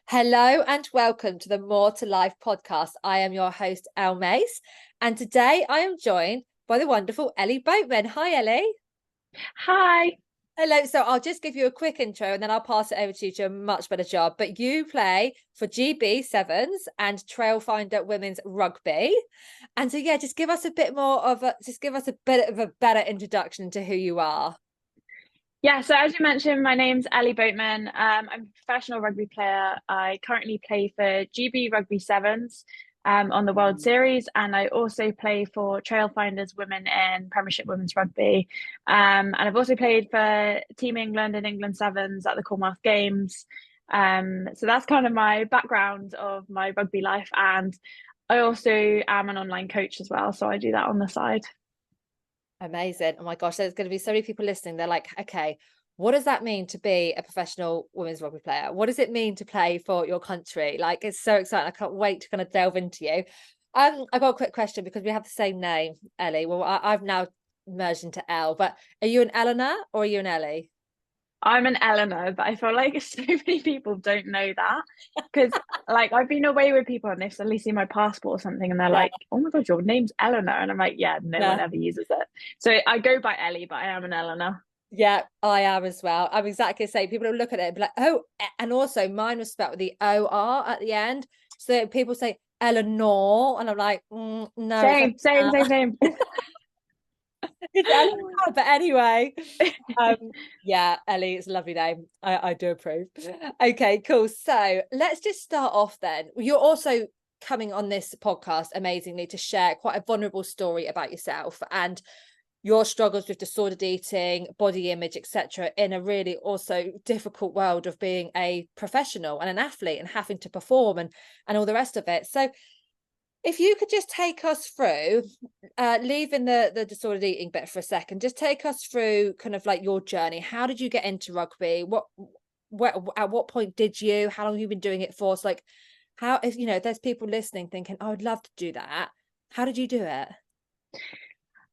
Hello and welcome to the More to Life podcast. I am your host, Elle Mace, and today I am joined by the wonderful Ellie Boatman. Hi, Ellie. Hi. Hello. So I'll just give you a quick intro and then I'll pass it over to you to do a much better job. But you play for GB Sevens and Trailfinder Women's Rugby. And so, yeah, just give us a bit more of a, just give us a bit of a better introduction to who you are. Yeah, so as you mentioned, my name's Ellie Boatman. I'm a professional rugby player. I currently play for GB Rugby Sevens on the World Series, and I also play for Trailfinders Women in Premiership Women's Rugby. And I've also played for Team England and England Sevens at the Commonwealth Games. So that's kind of my background of my rugby life. And I also am an online coach as well, so I do that on the side. Amazing. Oh my gosh, there's going to be so many people listening. They're like, okay, what does that mean to be a professional women's rugby player? What does it mean to play for your country? Like, it's so exciting. I can't wait to kind of delve into you. I've got a quick question because we have the same name, Ellie. Well, I've now merged into Elle, but are you an Eleanor or are you an Ellie? I'm an Eleanor, but I feel like so many people don't know that because, like, I've been away with people and they've suddenly seen my passport or something and they're Yeah, like, "Oh my God, your name's Eleanor," and I'm like, "Yeah, no one yeah. ever uses it." So I go by Ellie, but I am an Eleanor. Yeah, I am as well. I'm exactly the same. People will look at it and be like, oh, and also mine was spelled with the O-R at the end. So people say Eleanor, and I'm like, no, it's Same, same, same, same. it's Eleanor. But anyway, um, yeah, Ellie, it's a lovely name. I do approve. Okay, cool. So let's just start off then. You're also coming on this podcast amazingly to share quite a vulnerable story about yourself and your struggles with disordered eating, body image, etc., in a really also difficult world of being a professional and an athlete and having to perform and all the rest of it. So if you could just take us through, leaving the disordered eating bit for a second, just take us through kind of like your journey. How did you get into rugby? At what point did you? How long have you been doing it for? So like, how if if there's people listening thinking, oh, I'd love to do that. How did you do it?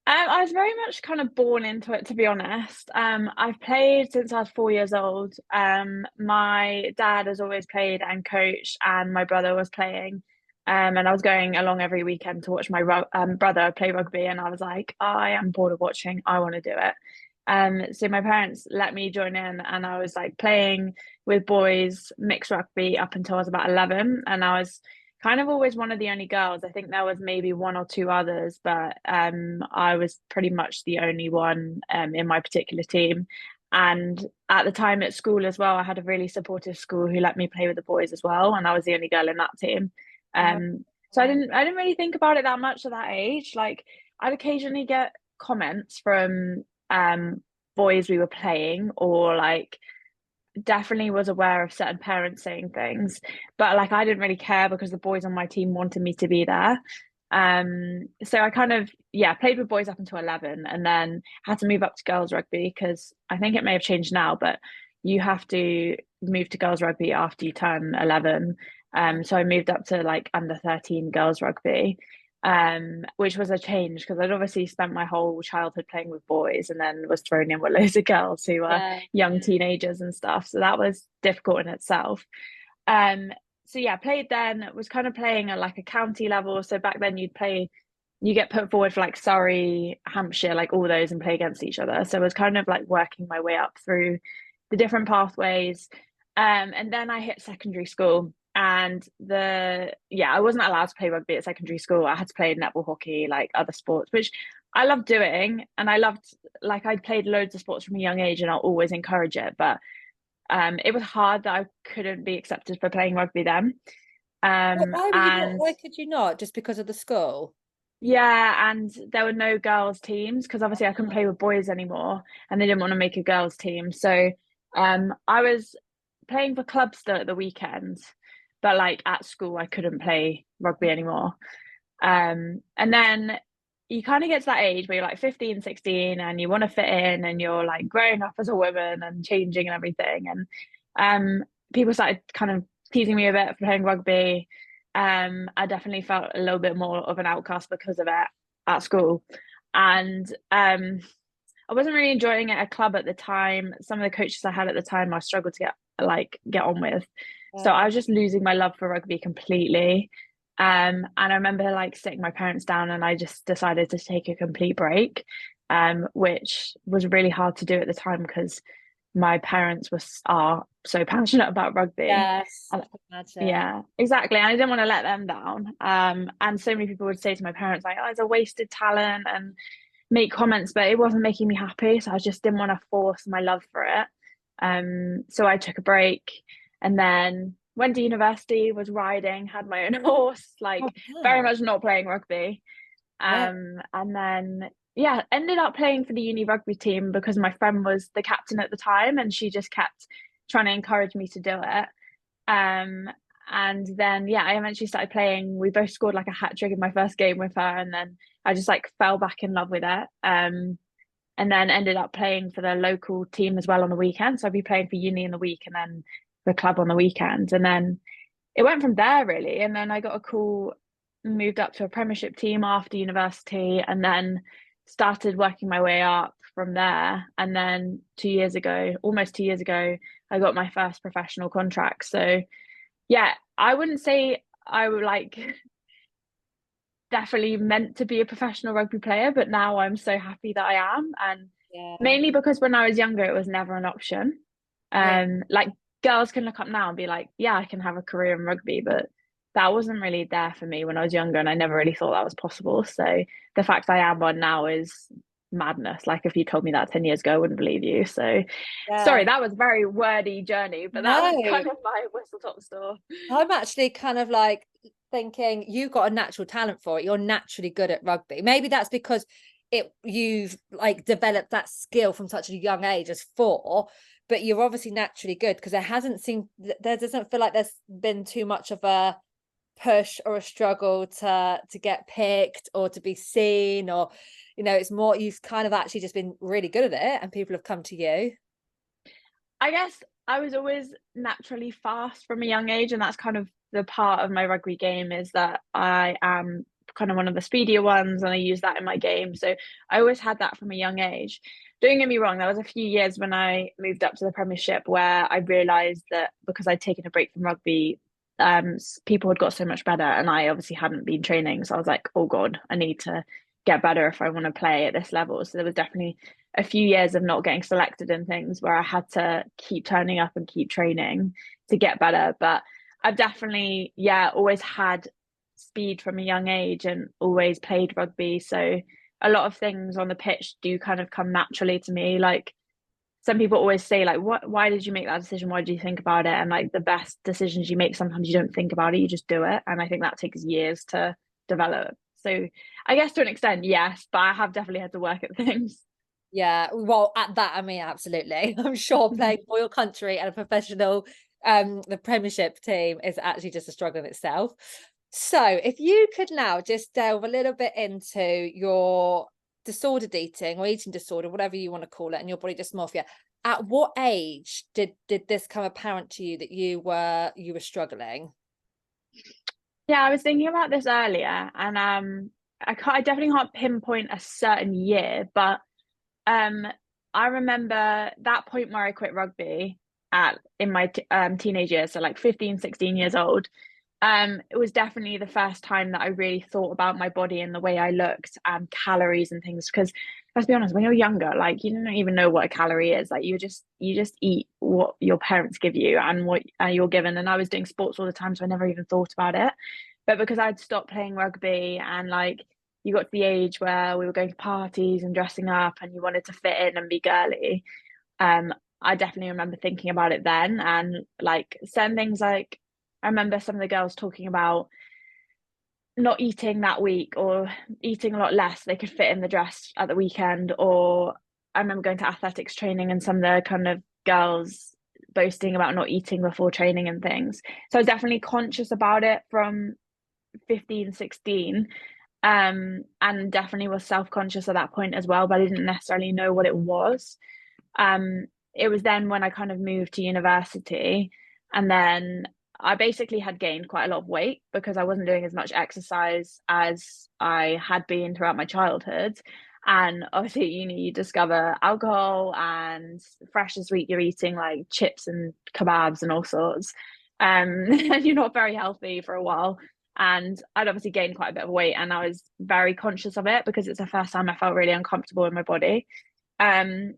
I was very much kind of born into it, to be honest. I've played since I was 4 years old. My dad has always played and coached, and my brother was playing. And I was going along every weekend to watch my brother play rugby, and I was like, I am bored of watching. I want to do it. So my parents let me join in, and I was like playing with boys mixed rugby up until I was about 11, and I was kind of always one of the only girls. I think there was maybe one or two others, but I was pretty much the only one in my particular team. And at the time at school as well, I had a really supportive school who let me play with the boys as well, and I was the only girl in that team. Oh, So I didn't really think about it that much at that age. Like I'd occasionally get comments from boys we were playing, or like definitely was aware of certain parents saying things, but like I didn't really care because the boys on my team wanted me to be there. So I kind of, yeah, played with boys up until 11 and then had to move up to girls rugby because I think it may have changed now, but you have to move to girls rugby after you turn 11. So I moved up to like under 13 girls rugby, which was a change because I'd obviously spent my whole childhood playing with boys and then was thrown in with loads of girls who were yeah. young teenagers and stuff. So that was difficult in itself. Um, so yeah, played then, was kind of playing at like a county level. So back then you get put forward for like Surrey, Hampshire, like all those and play against each other. So I was kind of like working my way up through the different pathways. And then I hit secondary school and I wasn't allowed to play rugby at secondary school. I had to play netball, hockey, like other sports, which I loved doing. And I loved, like, I'd played loads of sports from a young age and I'll always encourage it. But it was hard that I couldn't be accepted for playing rugby then. Why were you not? And Why could you not? Just because of the school? yeah, and there were no girls' teams because obviously I couldn't play with boys anymore and they didn't want to make a girls' team. So I was playing for clubs still at the weekends, but like at school I couldn't play rugby anymore. And then you kind of get to that age where you're like 15, 16 and you want to fit in and you're like growing up as a woman and changing and everything. And people started kind of teasing me a bit for playing rugby. I definitely felt a little bit more of an outcast because of it at school. And I wasn't really enjoying it at club at the time. Some of the coaches I had at the time I struggled to get on with. So I was just losing my love for rugby completely. And I remember like sitting my parents down and I just decided to take a complete break, which was really hard to do at the time because my parents are so passionate about rugby. Yes, And I can imagine. yeah, exactly. And I didn't want to let them down. And so many people would say to my parents, like, oh, it's a wasted talent and make comments, but it wasn't making me happy. So I just didn't want to force my love for it. So I took a break and then went to university, was riding, had my own horse, Oh, like very wow. much not playing rugby. Yeah. And then yeah, ended up playing for the uni rugby team because my friend was the captain at the time and she just kept trying to encourage me to do it. Um, and then yeah, I eventually started playing. We both scored like a hat trick in my first game with her, and then I just like fell back in love with it. And then ended up playing for the local team as well on the weekend. So I'd be playing for uni in the week and then the club on the weekend. And then it went from there really. And then I got a call, moved up to a premiership team after university, and then started working my way up from there. And then 2 years ago, almost 2 years ago, I got my first professional contract. So yeah, I wouldn't say I would like definitely meant to be a professional rugby player, but now I'm so happy that I am. And Yeah. mainly because when I was younger, it was never an option. Yeah. Like girls can look up now and be like, yeah, I can have a career in rugby, but that wasn't really there for me when I was younger, and I never really thought that was possible. So the fact I am one now is madness. Like if you told me that 10 years ago, I wouldn't believe you. So sorry, Yeah. that was a very wordy journey, but that was No, kind of my whistle top store. I'm actually kind of like thinking you got a natural talent for it. You're naturally good at rugby. Maybe that's because you've like developed that skill from such a young age as 4, but you're obviously naturally good because there doesn't feel like there's been too much of a push or a struggle to get picked or to be seen, or it's more you've kind of actually just been really good at it and people have come to you. I guess I was always naturally fast from a young age, and that's kind of the part of my rugby game is that I am kind of one of the speedier ones, and I use that in my game. So I always had that from a young age. Don't get me wrong, there was a few years when I moved up to the Premiership where I realised that because I'd taken a break from rugby, people had got so much better, and I obviously hadn't been training. So I was like, oh God, I need to get better if I want to play at this level. So there was definitely a few years of not getting selected in things where I had to keep turning up and keep training to get better. But I've definitely, yeah, always had speed from a young age and always played rugby. So a lot of things on the pitch do kind of come naturally to me. Like some people always say, like, why did you make that decision? Why did you think about it? And like the best decisions you make, sometimes you don't think about it, you just do it. And I think that takes years to develop. So I guess to an extent, yes, but I have definitely had to work at things. Yeah, well, at that, I mean, absolutely. I'm sure playing for your country and a professional, the Premiership team is actually just a struggle in itself. So, if you could now just delve a little bit into your disordered eating or eating disorder, whatever you want to call it, and your body dysmorphia, at what age did this come apparent to you that you were struggling? Yeah, I was thinking about this earlier, and I definitely can't pinpoint a certain year, but um, I remember that point where I quit rugby at in my teenage years, so like 15, 16 years old. It was definitely the first time that I really thought about my body and the way I looked and calories and things. Because let's be honest, when you're younger, like you don't even know what a calorie is. Like you just eat what your parents give you and what you're given. And I was doing sports all the time, so I never even thought about it. But because I'd stopped playing rugby and like you got to the age where we were going to parties and dressing up and you wanted to fit in and be girly, I definitely remember thinking about it then and like certain things like I remember some of the girls talking about not eating that week or eating a lot less so they could fit in the dress at the weekend. Or I remember going to athletics training and some of the kind of girls boasting about not eating before training and things. So I was definitely conscious about it from 15, 16. And definitely was self-conscious at that point as well, but I didn't necessarily know what it was. It was then when I kind of moved to university, and then I basically had gained quite a lot of weight because I wasn't doing as much exercise as I had been throughout my childhood. And obviously, you discover alcohol and fresh and sweet you're eating like chips and kebabs and all sorts. and you're not very healthy for a while. And I'd obviously gained quite a bit of weight, and I was very conscious of it because it's the first time I felt really uncomfortable in my body. Um,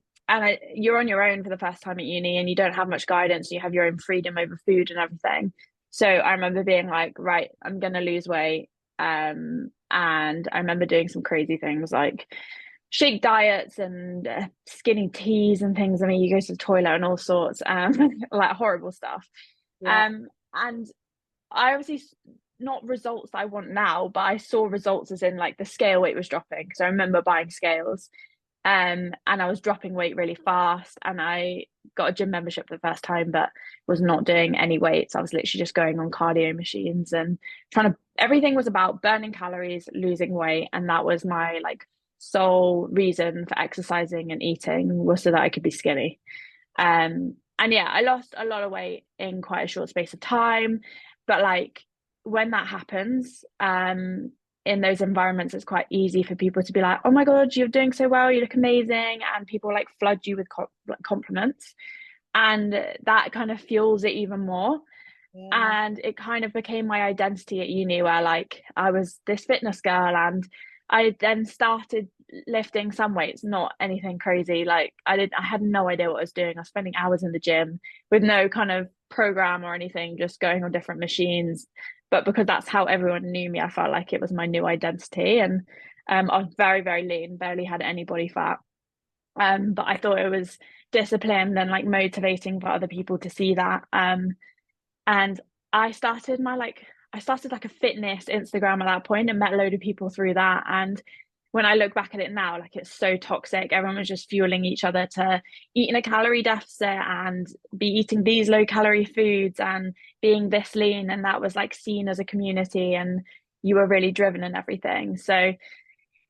you're on your own for the first time at uni, and you don't have much guidance. You have your own freedom over food and everything. So I remember being like, right, I'm gonna lose weight. And I remember doing some crazy things like shake diets and skinny teas and things. I mean, you go to the toilet and all sorts, like horrible stuff. Yeah. And I obviously not results I want now, but I saw results as in like the scale weight was dropping because I remember buying scales. And I was dropping weight really fast, and I got a gym membership for the first time, but was not doing any weights. I was literally just going on cardio machines and trying to, everything was about burning calories, losing weight, and that was my like sole reason for exercising and eating, was so that I could be skinny. And yeah, I lost a lot of weight in quite a short space of time. But like when that happens, in those environments, it's quite easy for people to be like, oh my God, you're doing so well, you look amazing. And people like flood you with compliments. And that kind of fuels it even more. Yeah. And it kind of became my identity at uni, where like I was this fitness girl, and I then started lifting some weights, not anything crazy. Like I had no idea what I was doing. I was spending hours in the gym with no kind of program or anything, just going on different machines. But because that's how everyone knew me, I felt like it was my new identity. And I was very, very lean, barely had any body fat. But I thought it was disciplined and like motivating for other people to see that. And I started like a fitness Instagram at that point and met a load of people through that. And when I look back at it now, like it's so toxic. Everyone was just fueling each other to eat in a calorie deficit and be eating these low calorie foods and being this lean. And that was like seen as a community, and you were really driven and everything. So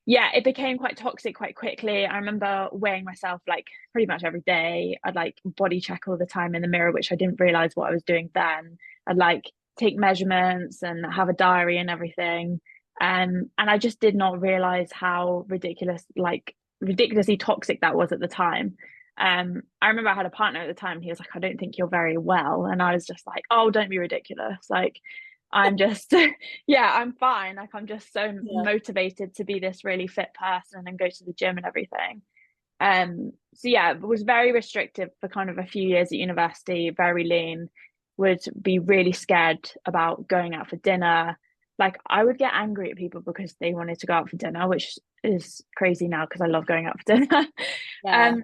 yeah, it became quite toxic quite quickly. I remember weighing myself like pretty much every day. I'd like body check all the time in the mirror, which I didn't realize what I was doing then. I'd like take measurements and have a diary and everything. And I just did not realize how ridiculously toxic that was at the time. I remember I had a partner at the time. He was like, I don't think you're very well. And I was just like, oh, don't be ridiculous. Like, I'm just, yeah, I'm fine. Like, I'm just so Yeah. motivated to be this really fit person and go to the gym and everything. So yeah, it was very restrictive for kind of a few years at university, very lean, would be really scared about going out for dinner. Like, I would get angry at people because they wanted to go out for dinner, which is crazy now because I love going out for dinner. Yeah. um,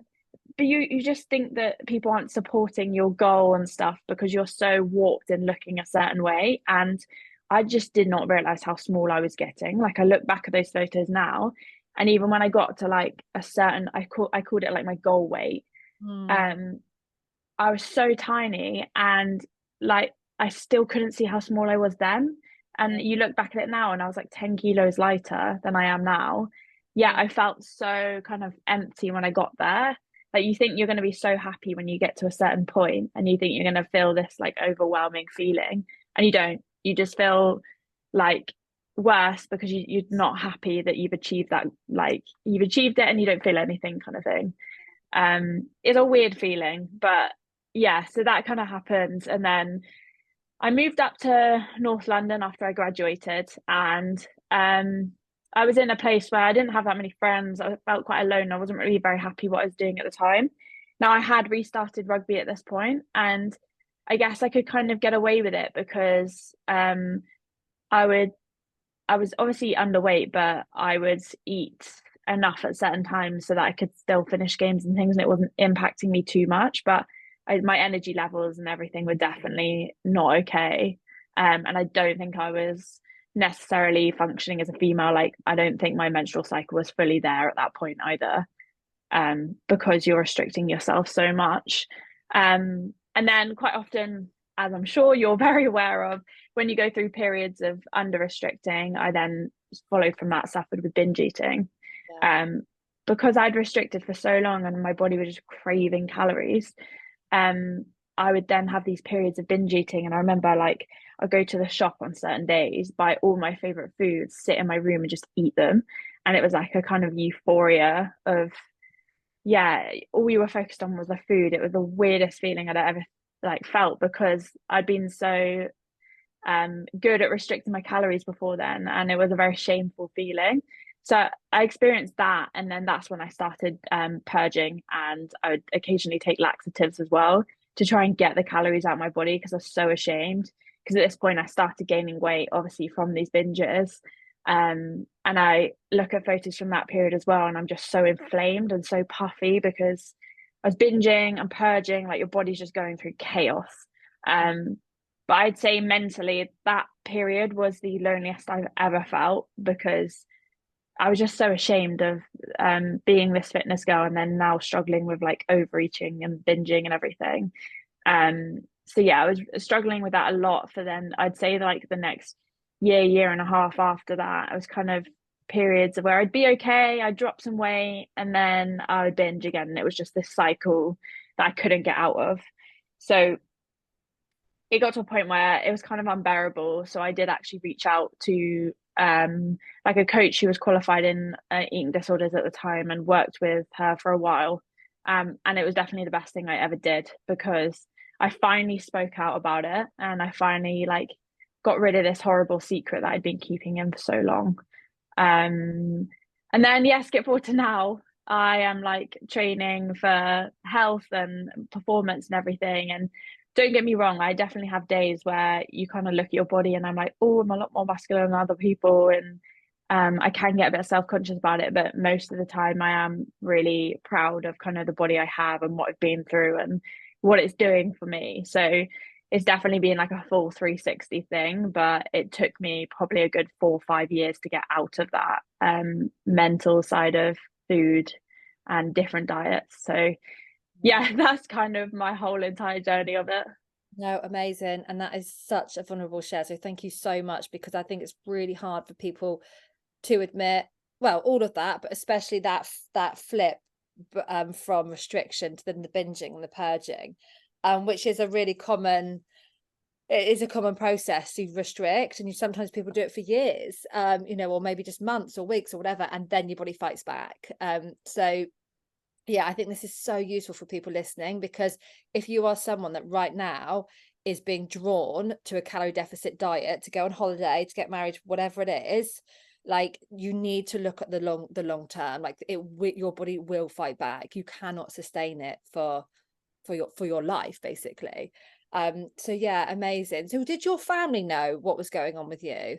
but you just think that people aren't supporting your goal and stuff because you're so warped in looking a certain way. And I just did not realize how small I was getting. Like I look back at those photos now, and even when I got to like a certain, I called it like my goal weight. Hmm. Um, I was so tiny, and like I still couldn't see how small I was then. Yeah. And you look back at it now, and I was like 10 kilos lighter than I am now. Yeah, Yeah. I felt so kind of empty when I got there. Like you think you're going to be so happy when you get to a certain point, and you think you're going to feel this like overwhelming feeling, and you don't. You just feel like worse because you're not happy that you've achieved that, like you've achieved it and you don't feel anything kind of thing. It's a weird feeling, but yeah, so that kind of happened. And then I moved up to North London after I graduated, and I was in a place where I didn't have that many friends. I felt quite alone. I wasn't really very happy what I was doing at the time. Now I had restarted rugby at this point, and I guess I could kind of get away with it because I would I was obviously underweight, but I would eat enough at certain times so that I could still finish games and things, and it wasn't impacting me too much. But my energy levels and everything were definitely not okay. And I don't think I was necessarily functioning as a female. Like, I don't think my menstrual cycle was fully there at that point either, because you're restricting yourself so much. And then quite often, as I'm sure you're very aware of, when you go through periods of under restricting, I then followed from that, suffered with binge eating. Yeah. Um, because I'd restricted for so long and my body was just craving calories. Um, I would then have these periods of binge eating, and I remember like I'd go to the shop on certain days, buy all my favorite foods, sit in my room and just eat them. And it was like a kind of euphoria of, yeah, all we were focused on was the food. It was the weirdest feeling I'd ever like felt, because I'd been so good at restricting my calories before then, and it was a very shameful feeling. So I experienced that, and then that's when I started purging, and I would occasionally take laxatives as well to try and get the calories out of my body, because I was so ashamed. Because at this point I started gaining weight, obviously from these binges. And I look at photos from that period as well, and I'm just so inflamed and so puffy because I was binging and purging, like your body's just going through chaos. Um, but I'd say mentally, that period was the loneliest I've ever felt, because I was just so ashamed of being this fitness girl and then now struggling with like overeating and binging and everything. So yeah, I was struggling with that a lot for then I'd say like the next year and a half after that. I was kind of periods where I'd be okay, I'd drop some weight, and then I would binge again. And it was just this cycle that I couldn't get out of. So it got to a point where it was kind of unbearable. So I did actually reach out to like a coach who was qualified in eating disorders at the time, and worked with her for a while. And it was definitely the best thing I ever did, because I finally spoke out about it, and I finally like got rid of this horrible secret that I'd been keeping in for so long. And then yes, skip forward to now. I am like training for health and performance and everything. And don't get me wrong, I definitely have days where you kind of look at your body and I'm like, oh, I'm a lot more muscular than other people. And I can get a bit self-conscious about it, but most of the time I am really proud of kind of the body I have and what I've been through and what it's doing for me. So it's definitely been like a full 360 thing, but it took me probably a good 4 or 5 years to get out of that mental side of food and different diets. So yeah, that's kind of my whole entire journey of it. No, amazing. And that is such a vulnerable share. So thank you so much, because I think it's really hard for people to admit, well, all of that, but especially that flip from restriction to then the binging and the purging, which is a really common, it is a common process. You restrict, and you sometimes people do it for years, or maybe just months or weeks or whatever, and then your body fights back. So yeah, I think this is so useful for people listening, because if you are someone that right now is being drawn to a calorie deficit diet to go on holiday, to get married, whatever it is, like you need to look at the long term. Like your body will fight back. You cannot sustain it for your life, basically. So yeah, amazing. So did your family know what was going on with you?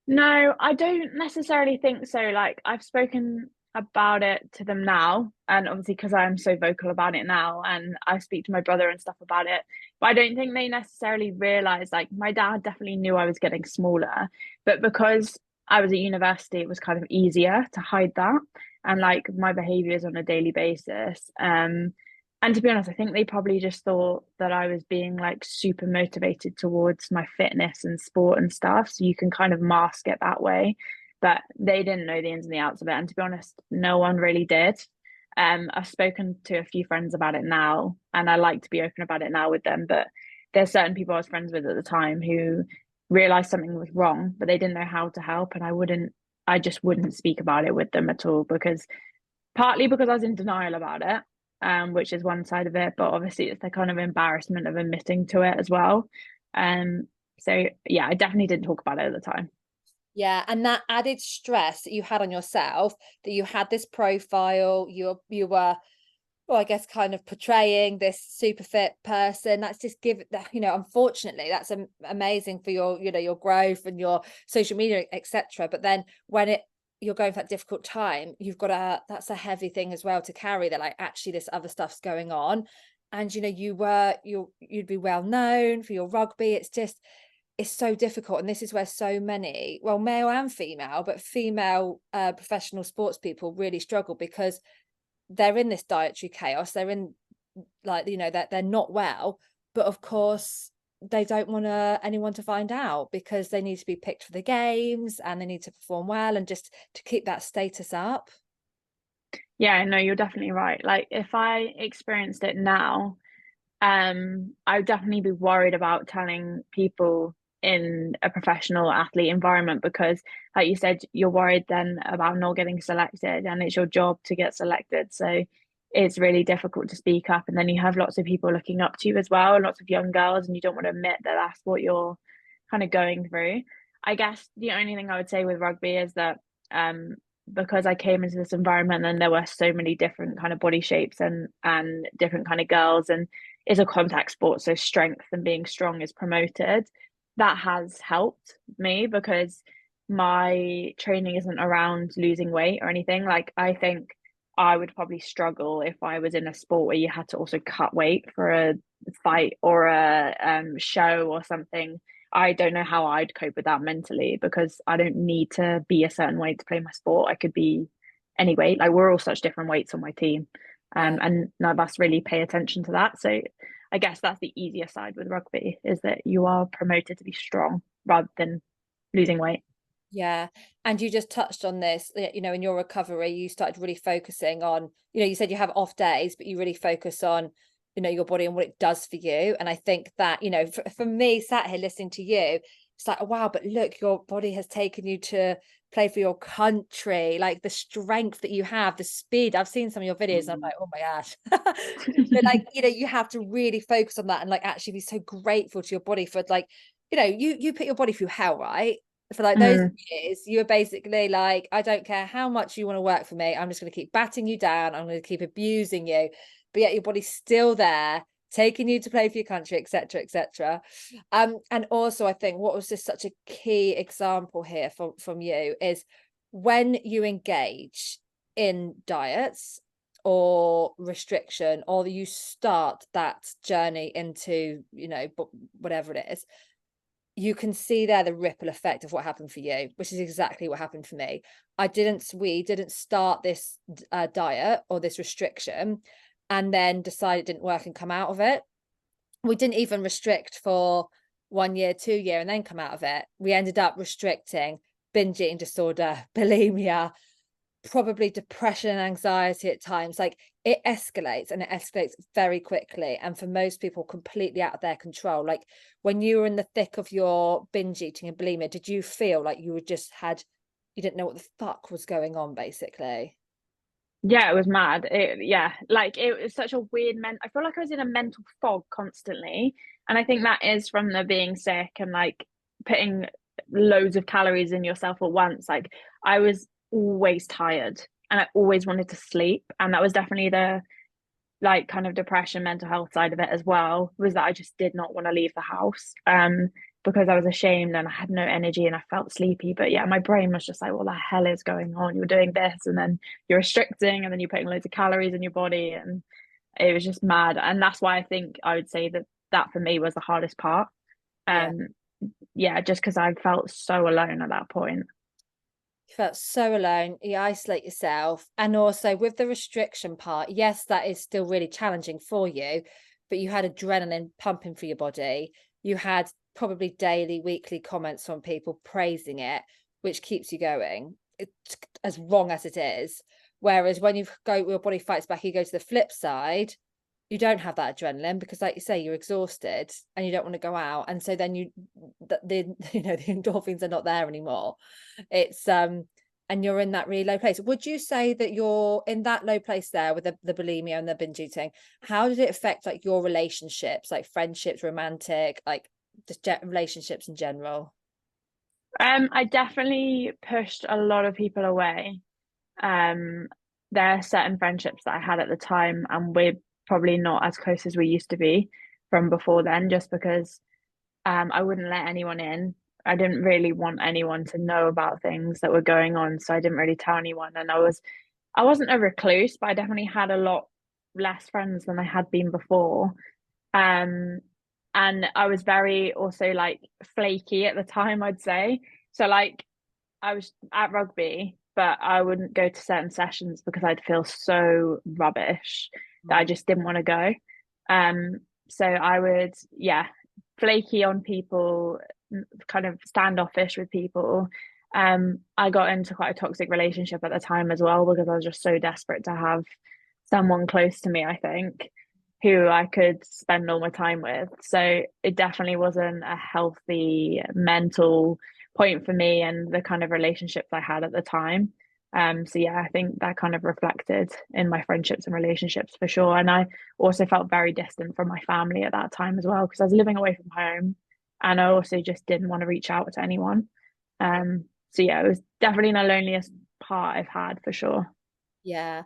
No, I don't necessarily think so. Like I've spoken about it to them now, and obviously because I'm so vocal about it now, and I speak to my brother and stuff about it, but I don't think they necessarily realized. Like my dad definitely knew I was getting smaller, but because I was at university, it was kind of easier to hide that and like my behaviors on a daily basis. And to be honest, I think they probably just thought that I was being like super motivated towards my fitness and sport and stuff. So you can kind of mask it that way. But they didn't know the ins and the outs of it. And to be honest, no one really did. I've spoken to a few friends about it now, and I like to be open about it now with them. But there's certain people I was friends with at the time who realized something was wrong, but they didn't know how to help. And I just wouldn't speak about it with them at all, because partly because I was in denial about it, which is one side of it, but obviously it's the kind of embarrassment of admitting to it as well. So yeah, I definitely didn't talk about it at the time. Yeah, and that added stress that you had on yourself, that you had this profile, you were, well, I guess kind of portraying this super fit person. That's just unfortunately, that's amazing for your growth and your social media, etc. But then when you're going for that difficult time, that's a heavy thing as well to carry, that like actually this other stuff's going on. And you'd be well known for your rugby. It's so difficult. And this is where so many, well, male and female, but female professional sports people really struggle, because they're in this dietary chaos. They're in that they're not well, but of course they don't want anyone to find out, because they need to be picked for the games and they need to perform well and just to keep that status up. Yeah, no, you're definitely right. Like if I experienced it now, I would definitely be worried about telling people in a professional athlete environment, because like you said, you're worried then about not getting selected, and it's your job to get selected. So it's really difficult to speak up. And then you have lots of people looking up to you as well, and lots of young girls, and you don't want to admit that that's what you're kind of going through. I guess the only thing I would say with rugby is that um, because I came into this environment and there were so many different kind of body shapes and different kind of girls, and it's a contact sport, so strength and being strong is promoted. That has helped me because my training isn't around losing weight or anything. Like, I think I would probably struggle if I was in a sport where you had to also cut weight for a fight or a show or something. I don't know how I'd cope with that mentally, because I don't need to be a certain way to play my sport. I could be any weight. Like, we're all such different weights on my team. Yeah. And none of us really pay attention to that. So I guess that's the easier side with rugby, is that you are promoted to be strong rather than losing weight. Yeah. And you just touched on this, you know, in your recovery, you started really focusing on, you know, you said you have off days, but you really focus on, you know, your body and what it does for you. And I think that, you know, for me, sat here listening to you, it's like, oh, wow, but look, your body has taken you to play for your country, like the strength that you have, the speed. I've seen some of your videos and I'm like, oh my gosh. But like, you know, you have to really focus on that and like actually be so grateful to your body for like, you know, you put your body through hell, right? For like those Mm, years, you were basically like, I don't care how much you want to work for me, I'm just going to keep batting you down, I'm going to keep abusing you, but yet your body's still there, taking you to play for your country, etc., etc. And also I think what was just such a key example here from you is when you engage in diets or restriction, or you start that journey into, you know, whatever it is, you can see there the ripple effect of what happened for you, which is exactly what happened for me. We didn't start this diet or this restriction and then decide it didn't work and come out of it. We didn't even restrict for 1 year, 2 year, and then come out of it. We ended up restricting, binge eating disorder, bulimia, probably depression and anxiety at times. Like, it escalates, and it escalates very quickly, and for most people completely out of their control. Like, when you were in the thick of your binge eating and bulimia, did you feel like you you didn't know what the fuck was going on, basically? yeah, it was mad. Yeah, like, it was such a weird I feel like I was in a mental fog constantly. And I think that is from the being sick and like putting loads of calories in yourself at once. Like, I was always tired and I always wanted to sleep. And that was definitely the like kind of depression, mental health side of it as well, was that I just did not want to leave the house. Because I was ashamed and I had no energy and I felt sleepy. But yeah, my brain was just like, what the hell is going on? You're doing this and then you're restricting and then you're putting loads of calories in your body, and it was just mad. And that's why I think I would say that that for me was the hardest part. Yeah. Um, yeah, just because I felt so alone at that point. You felt so alone, you isolate yourself. And also with the restriction part, yes, that is still really challenging for you, but you had adrenaline pumping through your body. You had probably daily, weekly comments from people praising it, which keeps you going. It's as wrong as it is. Whereas when your body fights back, you go to the flip side, you don't have that adrenaline because, like you say, you're exhausted and you don't want to go out, and so then the you know, the endorphins are not there anymore. It's and you're in that really low place. Would you say that you're in that low place there with the bulimia and the binge eating? How did it affect like your relationships, like friendships, romantic, like just relationships in general? I definitely pushed a lot of people away. Um, there are certain friendships that I had at the time, and we're probably not as close as we used to be from before then, just because I wouldn't let anyone in. I didn't really want anyone to know about things that were going on, so I didn't really tell anyone. And I wasn't a recluse, but I definitely had a lot less friends than I had been before. Um, and I was very also like flaky at the time, I'd say. So like, I was at rugby, but I wouldn't go to certain sessions because I'd feel so rubbish that I Mm. just didn't want to go. Um, so I would, yeah, flaky on people, kind of standoffish with people. I got into quite a toxic relationship at the time as well, because I was just so desperate to have someone close to me, I think, who I could spend all my time with. So it definitely wasn't a healthy mental point for me and the kind of relationships I had at the time. So yeah, I think that kind of reflected in my friendships and relationships for sure. And I also felt very distant from my family at that time as well, because I was living away from home and I also just didn't want to reach out to anyone. So yeah, it was definitely the loneliest part I've had for sure. Yeah.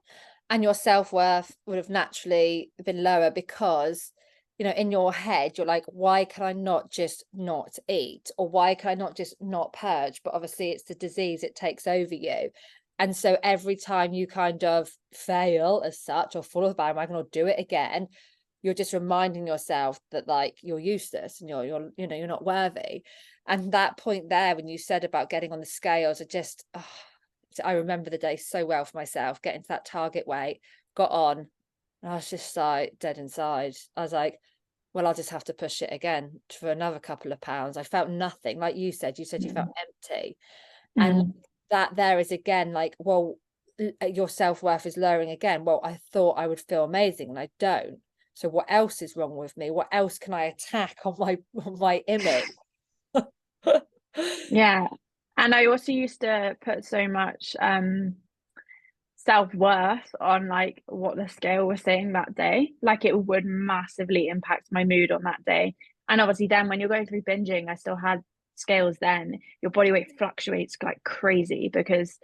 And your self-worth would have naturally been lower because, in your head, you're like, why can I not just not eat? Or why can I not just not purge? But obviously it's the disease, it takes over you. And so every time you kind of fail as such or fall off the bandwagon or do it again, you're just reminding yourself that like you're useless and you're not worthy. And that point there when you said about getting on the scales, I remember the day so well for myself, getting to that target weight, got on, and I was just like dead inside. I was like, well, I'll just have to push it again for another couple of pounds. I felt nothing. Like you said you felt Mm. empty. And Mm. that there is again, like, well, your self-worth is lowering again. Well, I thought I would feel amazing and I don't. So what else is wrong with me? What else can I attack on my image? Yeah. And I also used to put so much self-worth on like what the scale was saying that day. Like it would massively impact my mood on that day. And obviously then when you're going through binging, I still had scales then. Your body weight fluctuates like crazy because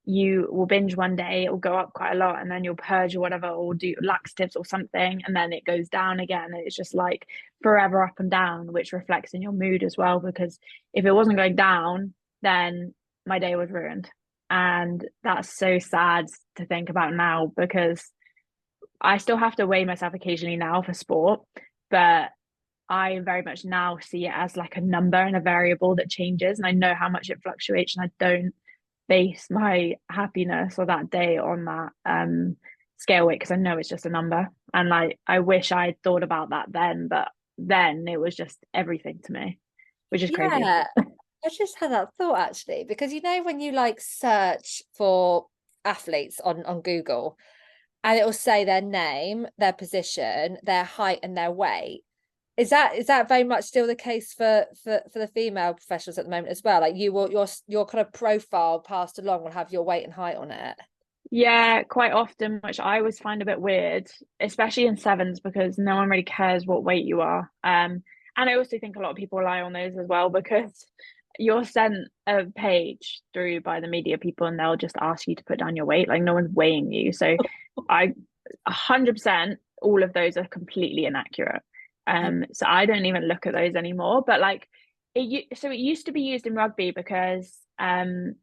you will binge one day, it will go up quite a lot, and then you'll purge or whatever, or do laxatives or something, and then it goes down again. And it's just like forever up and down, which reflects in your mood as well. Because if it wasn't going down, then my day was ruined. And that's so sad to think about now because I still have to weigh myself occasionally now for sport, but I very much now see it as like a number and a variable that changes. And I know how much it fluctuates, and I don't base my happiness or that day on that scale weight because I know it's just a number. And like I wish I thought about that then, but then it was just everything to me, which is crazy. Yeah, I just had that thought actually, because when you like search for athletes on Google and it will say their name, their position, their height, and their weight. Is that very much still the case for the female professionals at the moment as well? Like your kind of profile passed along will have your weight and height on it. Yeah, quite often, which I always find a bit weird, especially in sevens, because no one really cares what weight you are. And I also think a lot of people rely on those as well because you're sent a page through by the media people and they'll just ask you to put down your weight. Like no one's weighing you. So I 100% all of those are completely inaccurate. So I don't even look at those anymore. But like so it used to be used in rugby because in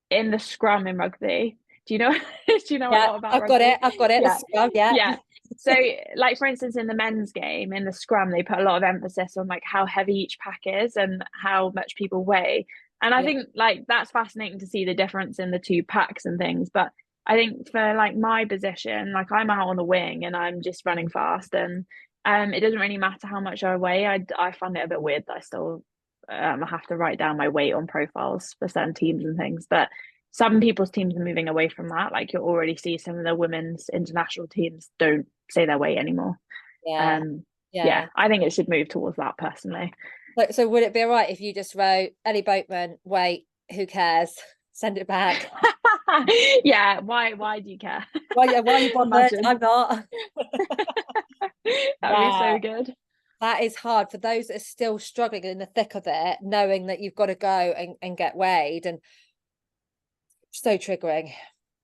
the scrum in rugby. Do you know do you know a Yeah, lot about I've got rugby? it. I've got it. The Yeah. scrum, yeah. Yeah. So like for instance in the men's game in the scrum they put a lot of emphasis on like how heavy each pack is and how much people weigh. And I Yeah. think like that's fascinating to see the difference in the two packs and things. But I think for like my position, like I'm out on the wing and I'm just running fast and it doesn't really matter how much I weigh. I find it a bit weird that I still have to write down my weight on profiles for certain teams and things. But some people's teams are moving away from that. Like you'll already see some of the women's international teams don't say their weight anymore. Yeah. Um, yeah, Yeah. I think it should move towards that personally. So would it be all right if you just wrote Ellie Boatman, weight, who cares? Send it back. Yeah, why do you care? Why are you bothered? Imagine. I'm not. That'd be Yeah. so good. That is hard for those that are still struggling in the thick of it, knowing that you've got to go and get weighed, and so triggering.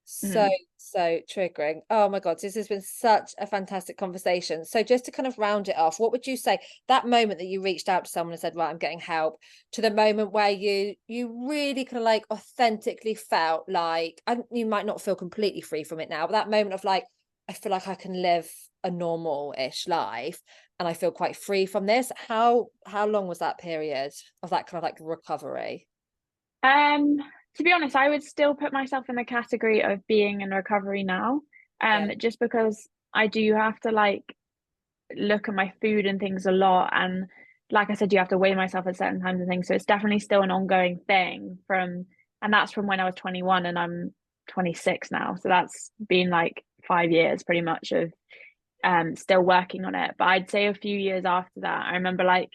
So, Mm. so triggering. Oh my God, this has been such a fantastic conversation. So just to kind of round it off, what would you say that moment that you reached out to someone and said, right, I'm getting help, to the moment where you really kind of like authentically felt like, and you might not feel completely free from it now, but that moment of like, I feel like I can live a normal-ish life and I feel quite free from this. How long was that period of that kind of like recovery? Um, to be honest, I would still put myself in the category of being in recovery now. Yeah. Just because I do have to like look at my food and things a lot. And like I said, you have to weigh myself at certain times and things. So it's definitely still an ongoing thing and that's from when I was 21 and I'm 26 now. So that's been like 5 years pretty much of still working on it. But I'd say a few years after that, I remember like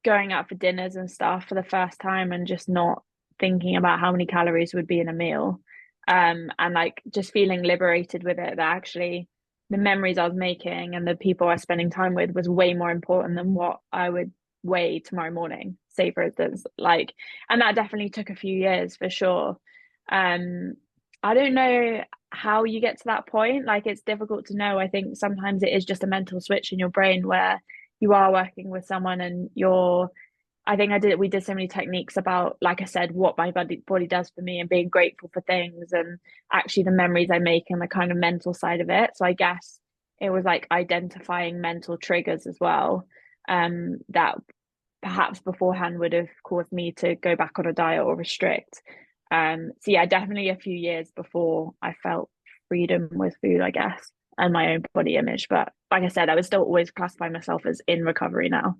going out for dinners and stuff for the first time and just not thinking about how many calories would be in a meal. And like just feeling liberated with it, that actually the memories I was making and the people I was spending time with was way more important than what I would weigh tomorrow morning, say for instance. Like, and that definitely took a few years for sure. um I don't know how you get to that point. Like, it's difficult to know. I think sometimes it is just a mental switch in your brain where you are working with someone and you're, I think we did so many techniques about, like I said, what my body does for me and being grateful for things and actually the memories I make and the kind of mental side of it. So I guess it was like identifying mental triggers as well, that perhaps beforehand would have caused me to go back on a diet or restrict. So yeah, definitely a few years before I felt freedom with food, I guess, and my own body image. But like I said, I would still always classify myself as in recovery now.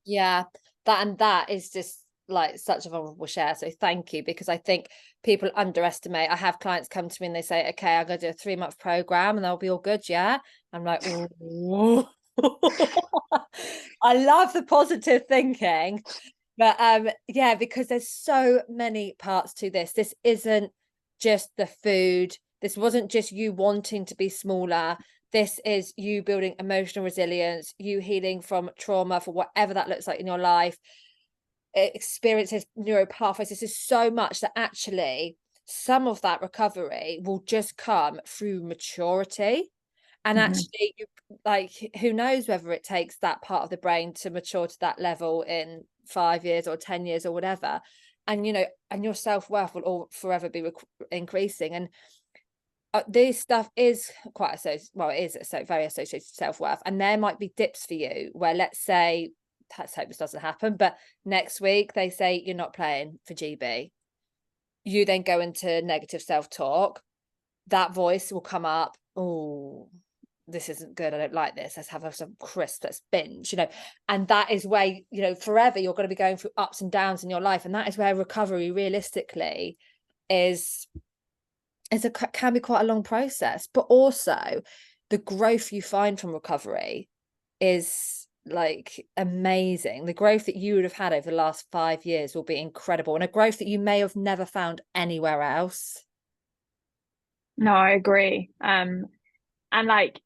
Yeah, that is just like such a vulnerable share. So thank you, because I think people underestimate. I have clients come to me and they say, okay, I'm gonna do a 3-month program and they'll be all good. Yeah. I'm like, ooh. I love the positive thinking. But yeah, because there's so many parts to this. This isn't just the food. This wasn't just you wanting to be smaller. This is you building emotional resilience, you healing from trauma for whatever that looks like in your life, experiences, neuro pathways. This is so much that actually some of that recovery will just come through maturity. And Mm-hmm. actually, like, who knows whether it takes that part of the brain to mature to that level in 5 years or 10 years or whatever. And, you know, and your self-worth will all forever be increasing. And this stuff is quite associated, well, it is so very associated to self-worth. And there might be dips for you where, let's say, let's hope this doesn't happen, but next week they say you're not playing for GB. You then go into negative self-talk. That voice will come up. Oh, this isn't good. I don't like this. Let's have some crisp. Let's binge, you know. And that is where, you know, forever you're going to be going through ups and downs in your life. And that is where recovery realistically is can be quite a long process. But also the growth you find from recovery is like amazing. The growth that you would have had over the last 5 years will be incredible, and a growth that you may have never found anywhere else. No, I agree. And like,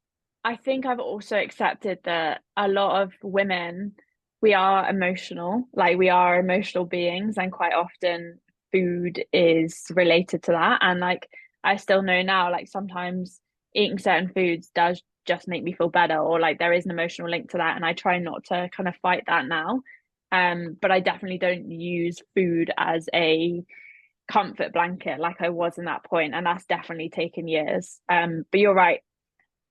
I think I've also accepted that a lot of women, we are emotional, like we are emotional beings, and quite often food is related to that. And like, I still know now, like sometimes eating certain foods does just make me feel better, or like there is an emotional link to that. And I try not to kind of fight that now. But I definitely don't use food as a comfort blanket like I was in that point, and that's definitely taken years. But you're right,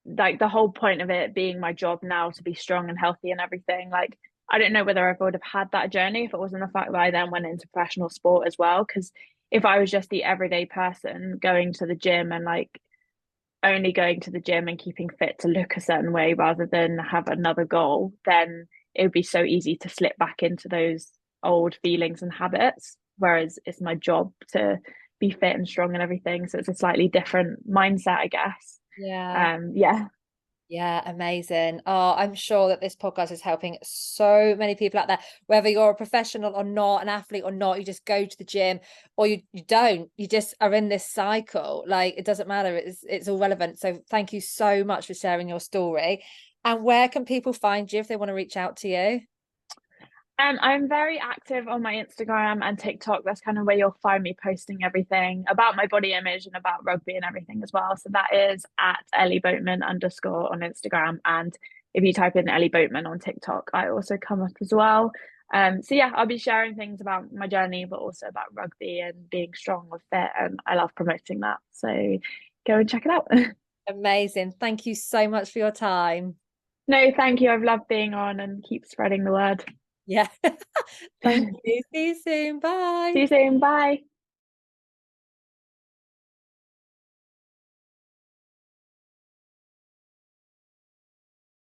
like the whole point of it being my job now to be strong and healthy and everything, like I don't know whether I would have had that journey if it wasn't the fact that I then went into professional sport as well. Because if I was just the everyday person going to the gym and like only going to the gym and keeping fit to look a certain way rather than have another goal, then it would be so easy to slip back into those old feelings and habits. Whereas it's my job to be fit and strong and everything. So it's a slightly different mindset, I guess. Yeah. Yeah. Yeah, amazing. Oh, I'm sure that this podcast is helping so many people out there, whether you're a professional or not, an athlete or not, you just go to the gym or you don't, you just are in this cycle. Like, it doesn't matter. It's all relevant. So thank you so much for sharing your story. And where can people find you if they want to reach out to you? I'm very active on my Instagram and TikTok. That's kind of where you'll find me posting everything about my body image and about rugby and everything as well. So that is at Ellie Boatman _ on Instagram. And if you type in Ellie Boatman on TikTok, I also come up as well. So yeah, I'll be sharing things about my journey, but also about rugby and being strong with fit. And I love promoting that. So go and check it out. Amazing. Thank you so much for your time. No, thank you. I've loved being on, and keep spreading the word. Yeah. Thank you. See you soon. See Bye. you soon. Bye.